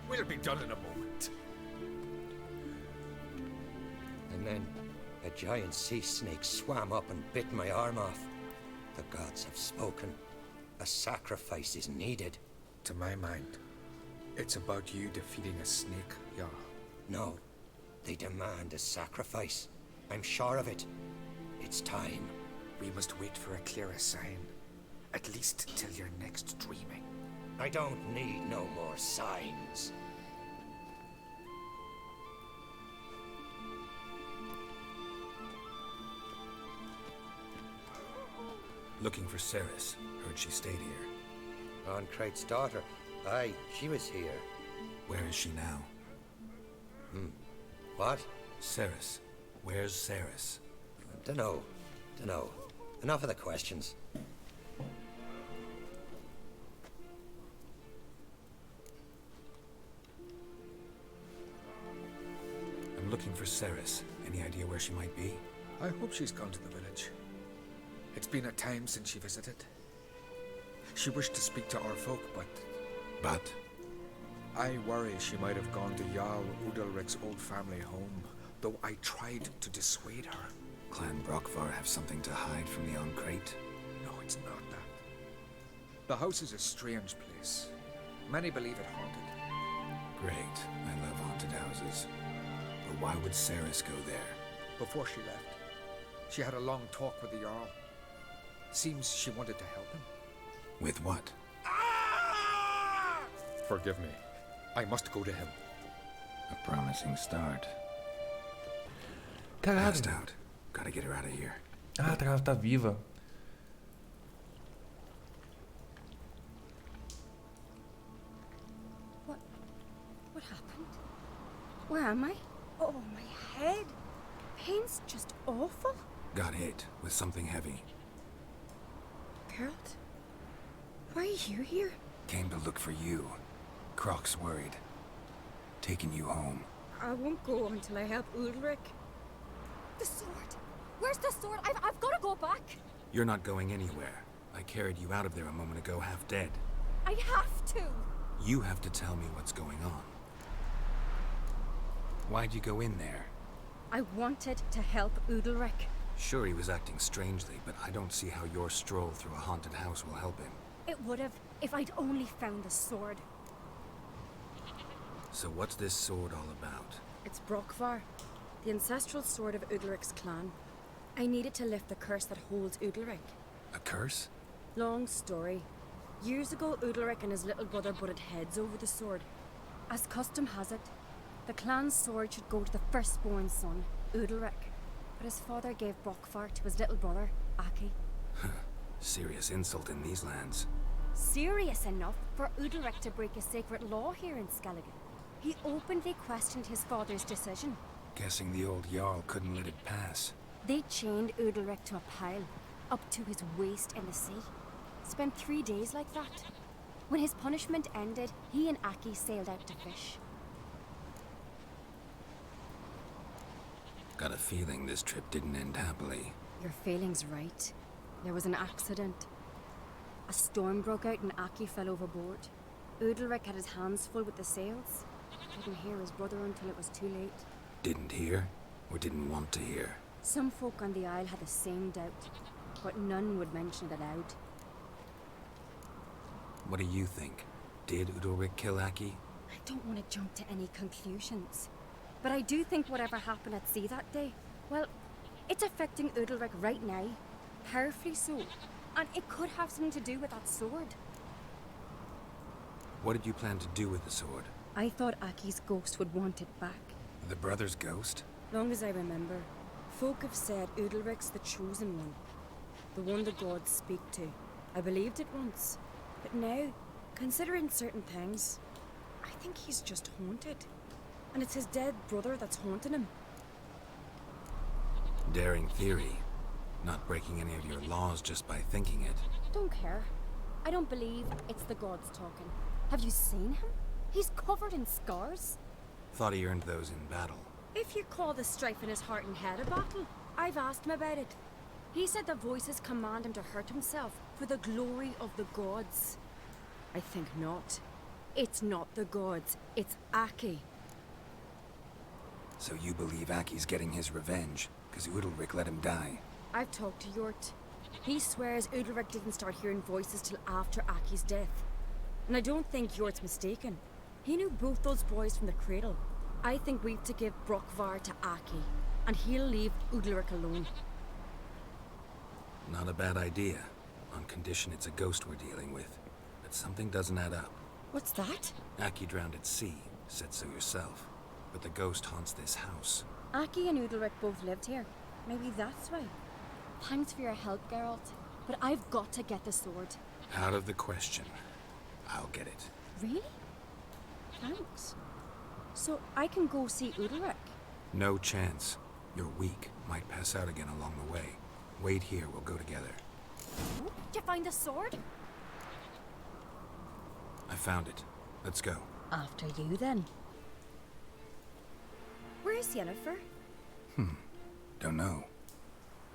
We'll be done in a moment. And then a giant sea snake swam up and bit my arm off. The gods have spoken. A sacrifice is needed. To my mind, it's about you defeating a snake, Jarl. No, they demand a sacrifice. I'm sure of it. It's time. We must wait for a clearer sign. At least till your next dreaming. I don't need no more signs. Looking for Ceres. Heard she stayed here. Ancrate's daughter. Aye, she was here. Where is she now? What? Ceres. Where's Ceres? Dunno. Enough of the questions. I'm looking for Ceres. Any idea where she might be? I hope she's gone to the village. It's been a time since she visited. She wished to speak to our folk, But? I worry she might have gone to Jarl Udalric's old family home, though I tried to dissuade her. Clan Brockvar have something to hide from the Ancrate? No, it's not that. The house is a strange place. Many believe it haunted. Great. I love haunted houses. But why would Ceres go there? Before she left, she had a long talk with the Jarl. Seems she wanted to help him. With what? Forgive me. I must go to him. A promising start. Caralho. Passed out. Gotta get her out of here. Ah, ela tá viva. What happened? Where am I? Oh, my head. Pain's just awful. Got hit with something heavy. Geralt? Why are you here? Came to look for you. Croc's worried. Taking you home. I won't go until I help Udalric. The sword! Where's the sword? I've got to go back! You're not going anywhere. I carried you out of there a moment ago, half dead. I have to! You have to tell me what's going on. Why'd you go in there? I wanted to help Udalric. Sure, he was acting strangely, but I don't see how your stroll through a haunted house will help him. It would have if I'd only found the sword. So what's this sword all about? It's Brockvar, the ancestral sword of Udalric's clan. I needed to lift the curse that holds Udalric. A curse? Long story. Years ago, Udalric and his little brother butted heads over the sword. As custom has it, the clan's sword should go to the firstborn son, Udalric. But his father gave Brockvar to his little brother, Aki. Serious insult in these lands. Serious enough for Udalric to break a sacred law here in Skellige. He openly questioned his father's decision. Guessing the old Jarl couldn't let it pass. They chained Udalric to a pile, up to his waist in the sea. Spent 3 days like that. When his punishment ended, he and Aki sailed out to fish. Got a feeling this trip didn't end happily. Your feeling's right. There was an accident. A storm broke out and Aki fell overboard. Udalric had his hands full with the sails. Didn't hear his brother until it was too late. Didn't hear? Or didn't want to hear? Some folk on the Isle had the same doubt, but none would mention it aloud. What do you think? Did Udalric kill Aki? I don't want to jump to any conclusions, but I do think whatever happened at sea that day, well, it's affecting Udalric right now, powerfully so, and it could have something to do with that sword. What did you plan to do with the sword? I thought Aki's ghost would want it back. The brother's ghost? Long as I remember, folk have said Udalric's the chosen one, the one the gods speak to. I believed it once, but now, considering certain things, I think he's just haunted. And it's his dead brother that's haunting him. Daring theory. Not breaking any of your laws just by thinking it. Don't care. I don't believe it's the gods talking. Have you seen him? He's covered in scars. Thought he earned those in battle. If you call the strife in his heart and head a battle, I've asked him about it. He said the voices command him to hurt himself for the glory of the gods. I think not. It's not the gods, it's Aki. So you believe Aki's getting his revenge, because Udalric let him die? I've talked to Yort. He swears Udalric didn't start hearing voices till after Aki's death. And I don't think Yort's mistaken. He knew both those boys from the cradle. I think we've to give Brokvar to Aki, and he'll leave Udalric alone. Not a bad idea, on condition it's a ghost we're dealing with. But something doesn't add up. What's that? Aki drowned at sea, said so yourself. But the ghost haunts this house. Aki and Udalric both lived here. Maybe that's why. Thanks for your help, Geralt. But I've got to get the sword. Out of the question. I'll get it. Really? Thanks. So I can go see Udalric? No chance. You're weak. Might pass out again along the way. Wait here, we'll go together. Oh, did you find the sword? I found it. Let's go. After you, then. Where's Yennefer? Don't know.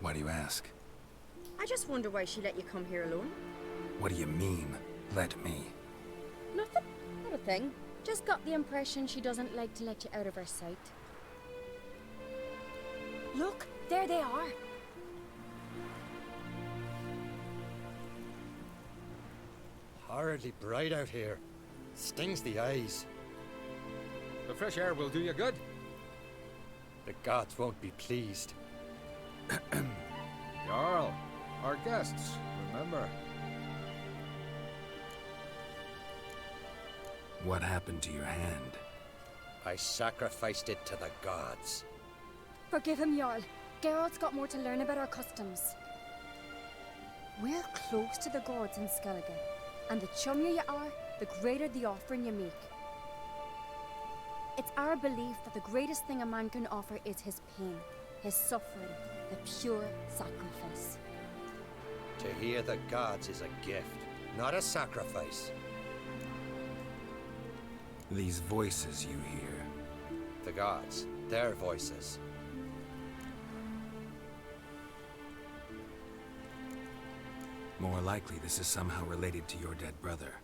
Why do you ask? I just wonder why she let you come here alone. What do you mean, let me? Nothing. Not a thing. Just got the impression she doesn't like to let you out of her sight. Look, there they are. Horridly bright out here. Stings the eyes. The fresh air will do you good. The gods won't be pleased. Jarl, our guests, remember. What happened to your hand? I sacrificed it to the gods. Forgive him, Jarl. Geralt's got more to learn about our customs. We're close to the gods in Skellige, and the chummier you are, the greater the offering you make. It's our belief that the greatest thing a man can offer is his pain, his suffering, the pure sacrifice. To hear the gods is a gift, not a sacrifice. These voices you hear. The gods, their voices. More likely this is somehow related to your dead brother.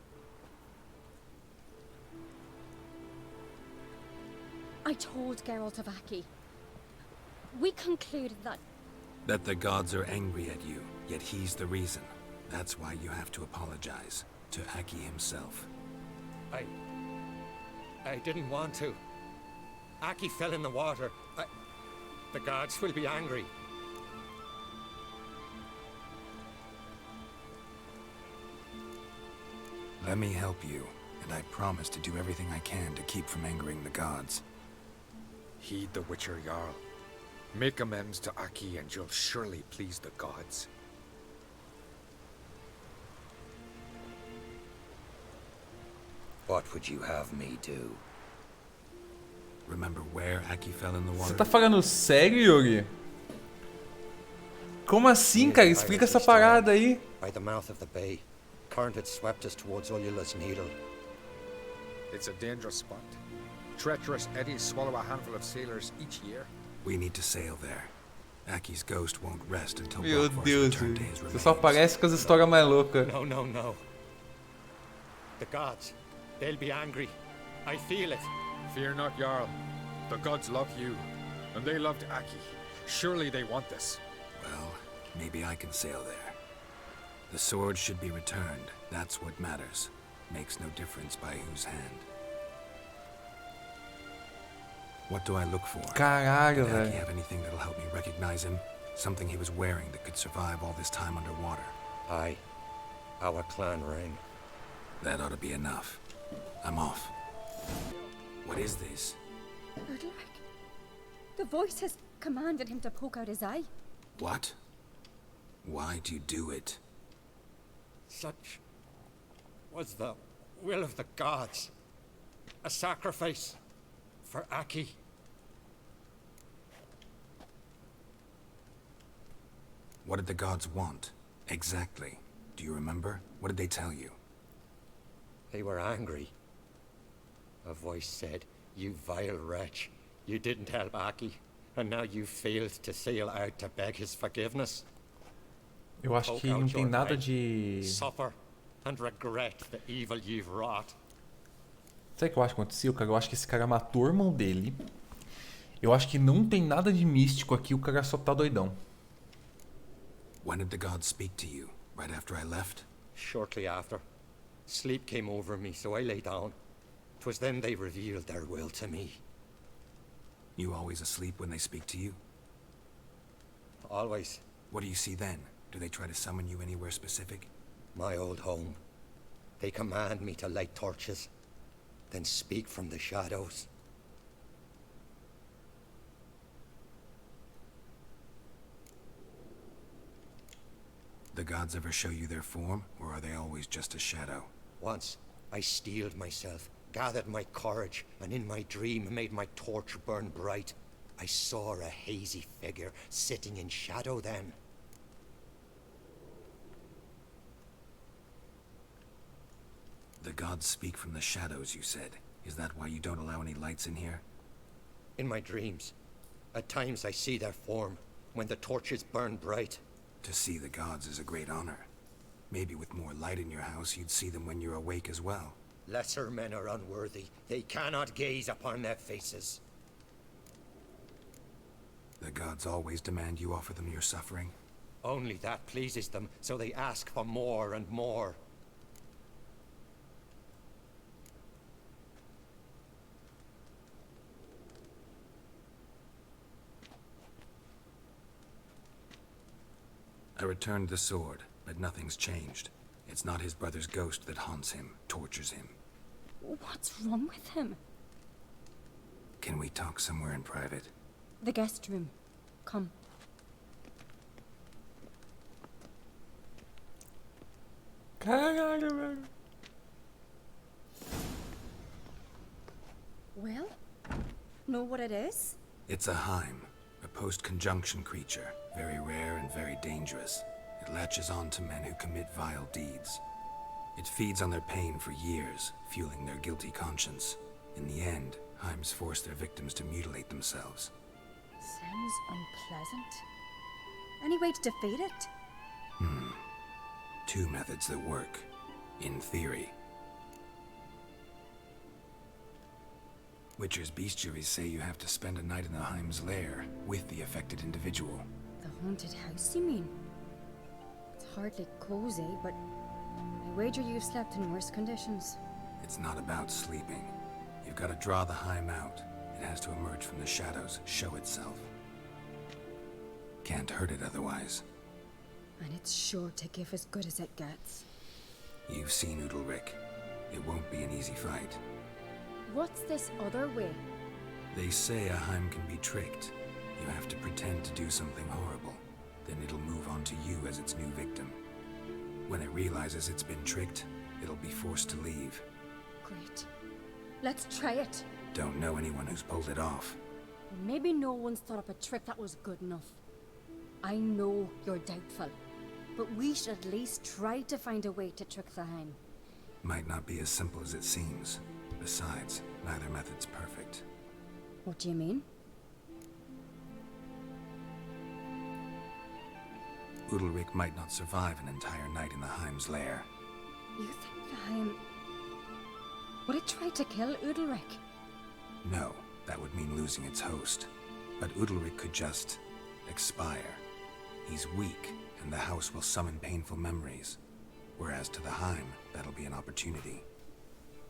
I told Geralt of Aki. We concluded that That the gods are angry at you, yet he's the reason. That's why you have to apologize to Aki himself. I didn't want to. Aki fell in the water. The gods will be angry. Let me help you, and I promise to do everything I can to keep from angering the gods. Heed the Witcher, Jarl. Make amends to Aki and you'll surely please the gods. What would you have me do? Remember where Aki fell in the Você water? tá falando sério, Yogi? Como assim, cara? Explica essa parada aí. By the mouth of the bay. Current had swept us towards Ullula's Needle. It's a dangerous spot. Treacherous eddies swallow a handful of sailors each year. We need to sail there. Aki's ghost won't rest until Meu Brokvar's Deus, return to his você só remains. aparece com as histórias mais loucas. No. The gods, they'll be angry. I feel it. Fear not, Jarl. The gods love you, and they loved Aki. Surely they want this. Well, maybe I can sail there. The sword should be returned. That's what matters. Makes no difference by whose hand. What do I look for? Caralho, Did Aki velho. have anything that'll help me recognize him? Something he was wearing that could survive all this time underwater? Aye. Our clan ring. That ought to be enough. I'm off. What is this? Udalric. The voice has commanded him to poke out his eye. What? Why'd you do it? Such was the will of the gods. A sacrifice for Aki. What did the gods want? Exactly. Do you remember? What did they tell you? They were angry. A voice said, "You vile wretch. You didn't help Aki, and now you failed to sail out to beg his forgiveness. Eu acho que não tem nada de... Suffer and regret the evil you've wrought." Sabe o que eu acho que aconteceu, cara? Eu acho que esse cara matou o irmão dele. Eu acho que não tem nada de místico aqui, o cara só tá doidão. When did the gods speak to you? Right after I left? Shortly after, sleep came over me, so I lay down. 'Twas then they revealed their will to me. You always asleep when they speak to you? Always. What do you see then? Do they try to summon you anywhere specific? My old home. They command me to light torches, then speak from the shadows. The gods ever show you their form, or are they always just a shadow? Once, I steeled myself, gathered my courage, and in my dream made my torch burn bright. I saw a hazy figure sitting in shadow then. The gods speak from the shadows, you said. Is that why you don't allow any lights in here? In my dreams, at times I see their form, when the torches burn bright. To see the gods is a great honor. Maybe with more light in your house, you'd see them when you're awake as well. Lesser men are unworthy. They cannot gaze upon their faces. The gods always demand you offer them your suffering? Only that pleases them, so they ask for more and more. I returned the sword, but nothing's changed. It's not his brother's ghost that haunts him, tortures him. What's wrong with him? Can we talk somewhere in private? The guest room. Come. Caralho, velho. Well, know what it is? It's a Heim, a post-conjunction creature, very rare and very dangerous. It latches on to men who commit vile deeds. It feeds on their pain for years, fueling their guilty conscience. In the end, Heims force their victims to mutilate themselves. Sounds unpleasant. Any way to defeat it? Two methods that work, in theory. Witcher's bestiaries say you have to spend a night in the Heim's lair with the affected individual. The haunted house, you mean? It's hardly cozy, but I wager you've slept in worse conditions. It's not about sleeping. You've got to draw the Heim out. It has to emerge from the shadows, show itself. Can't hurt it otherwise. And it's sure to give as good as it gets. You've seen Udalric. It won't be an easy fight. What's this other way? They say a Heim can be tricked. You have to pretend to do something horrible. Then it'll move on to you as its new victim. When it realizes it's been tricked, it'll be forced to leave. Great. Let's try it. Don't know anyone who's pulled it off. Maybe no one's thought up a trick that was good enough. I know you're doubtful, but we should at least try to find a way to trick the Heim. Might not be as simple as it seems. Besides, neither method's perfect. What do you mean? Udalric might not survive an entire night in the Heim's lair. You think the Heim... Would it try to kill Udalric? No, that would mean losing its host. But Udalric could just... expire. He's weak, and the house will summon painful memories. Whereas to the Heim, that'll be an opportunity.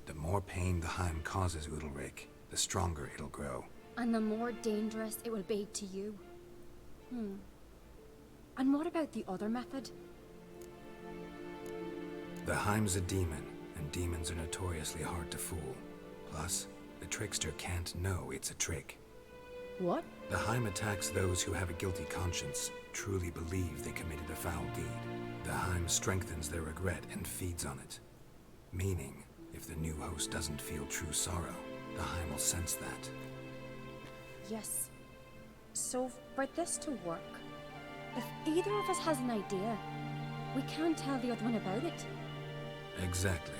The more pain the Heim causes Udalric, the stronger it'll grow. And the more dangerous it will be to you. And what about the other method? The Heim's a demon, and demons are notoriously hard to fool. Plus, the trickster can't know it's a trick. What? The Heim attacks those who have a guilty conscience, truly believe they committed a foul deed. The Heim strengthens their regret and feeds on it. Meaning, if the new host doesn't feel true sorrow, the Heim will sense that. Yes. So, for this to work, if either of us has an idea, we can't tell the other one about it. Exactly.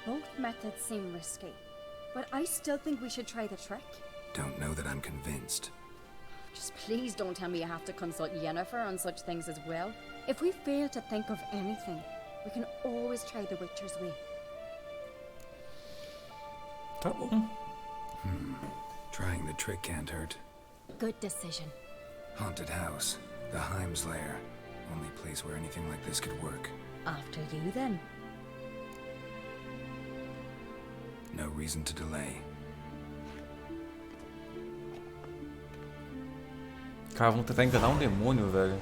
Both methods seem risky, but I still think we should try the trick. Don't know that I'm convinced. Just please don't tell me you have to consult Yennefer on such things as well. If we fail to think of anything, we can always try the Witcher's way. Tá bom. Trying the trick can't hurt. Good decision. Haunted house. The Heim's lair. Only place where anything like this could work. After you, then. No reason to delay. Cara, vamos tentar enganar um demônio, velho.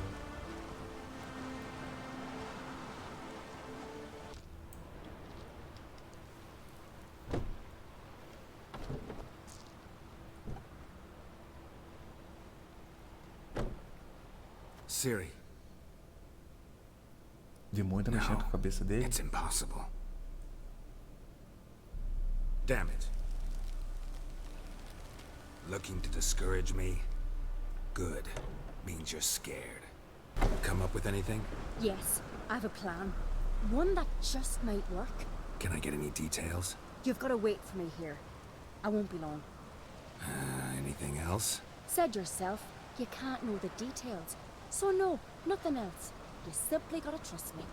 Siri. O demônio tá mexendo com a cabeça dele. It's impossible. Damn it. Looking to discourage me? Good. Means you're scared. Come up with anything? Yes, I have a plan. One that just might work. Can I get any details? You've got to wait for me here. I won't be long. Anything else? Said yourself, you can't know the details. So no, nothing else. You simply gotta trust me.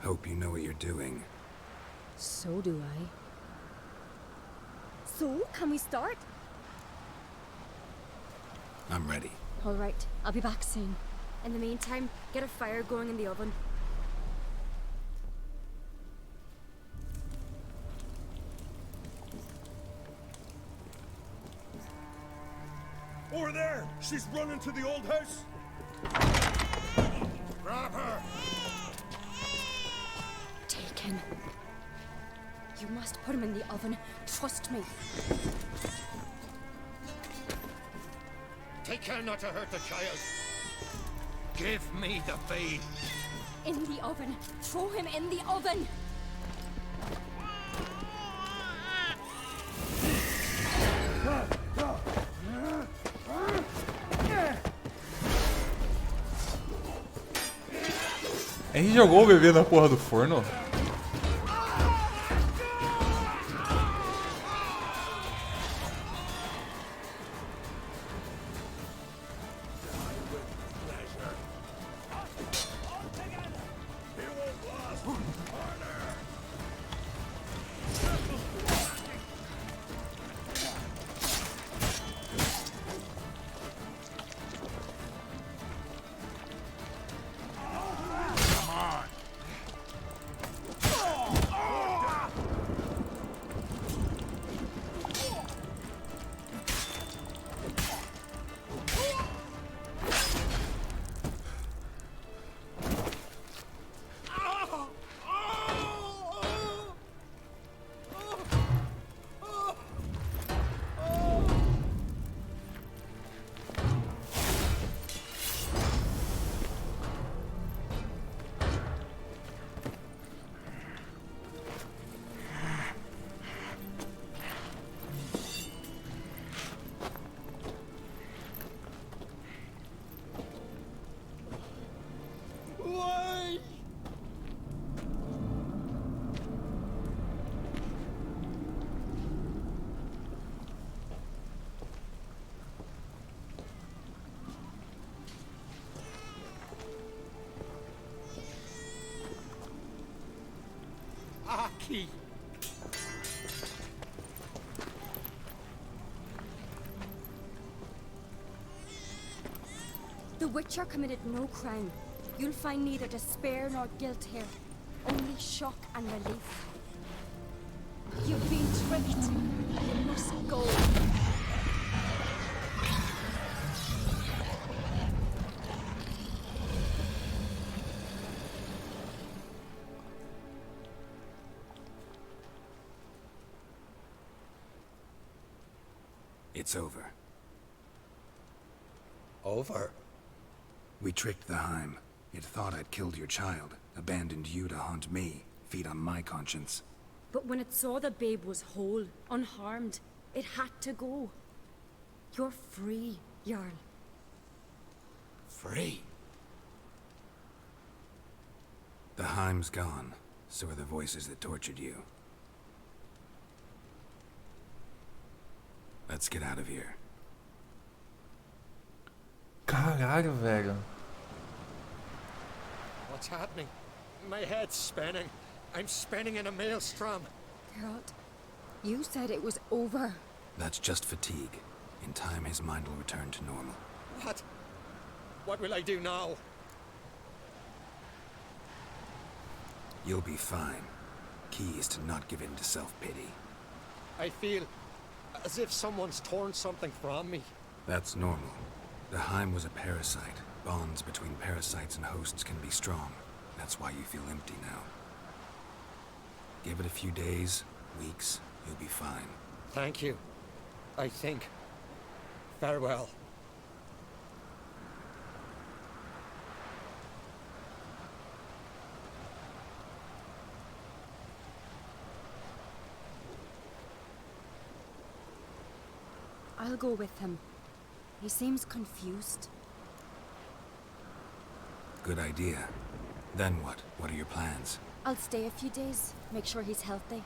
Hope you know what you're doing. So do I. So, can we start? I'm ready. All right, I'll be back soon. In the meantime, get a fire going in the oven. Over there! She's running to the old house! Grab her! Take him. You must put him in the oven. Trust me. Take care not to hurt the child. Give me the bee. In the oven. Throw him in the oven. A gente jogou o bebê na porra do forno? Aki! The Witcher committed no crime. You'll find neither despair nor guilt here. Only shock and relief. You've been tricked. You must go. It's over. Over? We tricked the Heim. It thought I'd killed your child, abandoned you to haunt me, feed on my conscience. But when it saw the babe was whole, unharmed, it had to go. You're free, Jarl. Free? The Heim's gone, so are the voices that tortured you. Let's get out of here. Caralho, velho. What's happening? My head's spinning. I'm spinning in a maelstrom. Geralt, you said it was over. That's just fatigue. In time, his mind will return to normal. What? What will I do now? You'll be fine. Key is to not give in to self-pity. I feel as if someone's torn something from me. That's normal. The Heim was a parasite. Bonds between parasites and hosts can be strong. That's why you feel empty now. Give it a few days, weeks, you'll be fine. Thank you. I think. Farewell. I'll go with him. He seems confused. Good idea. Then what? What are your plans? I'll stay a few days, make sure he's healthy.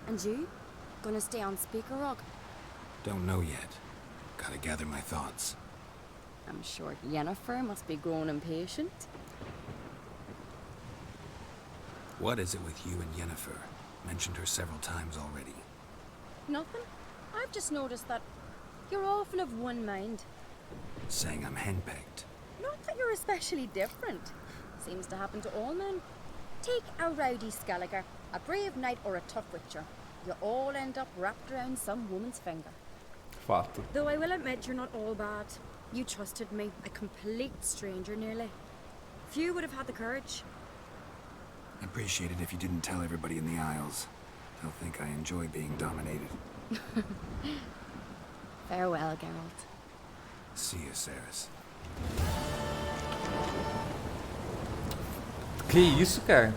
And you? Gonna stay on Speaker Rock? Don't know yet. Gotta gather my thoughts. I'm sure Yennefer must be growing impatient. What is it with you and Yennefer? Mentioned her several times already. Nothing. I've just noticed that you're often of one mind. Saying I'm henpecked. Not that you're especially different. Seems to happen to all men. Take a rowdy Skelliger, a brave knight or a tough witcher. You all end up wrapped around some woman's finger. Fato. Though I will admit you're not all bad. You trusted me, a complete stranger nearly. Few would have had the courage. I'd appreciate it if you didn't tell everybody in the Isles. They'll think I enjoy being dominated. Farewell, Geralt. See you, Ceres. Que isso, cara?